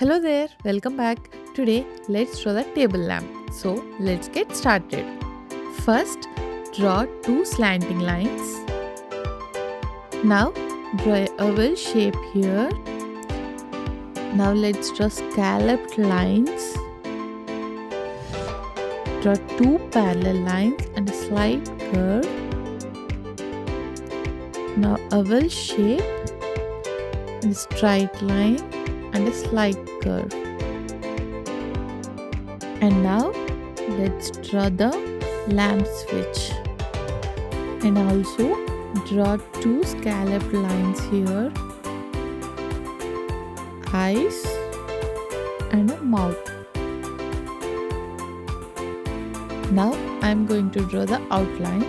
Hello there, welcome back. Today, let's draw the table lamp. So, let's get started. First, draw two slanting lines. Now, draw a oval shape here. Now, let's draw scalloped lines. Draw two parallel lines and a slight curve. Now, oval shape and a straight line and a slight curve. And now let's draw the lamp switch and also draw two scalloped lines here, eyes and a mouth. Now I'm going to draw the outline.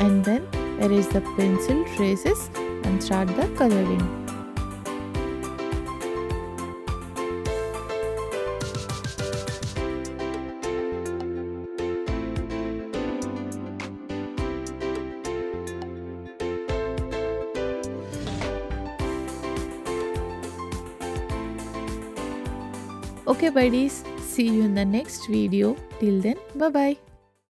And then erase the pencil traces and start the coloring. Okay buddies, see you in the next video. Till then, bye bye.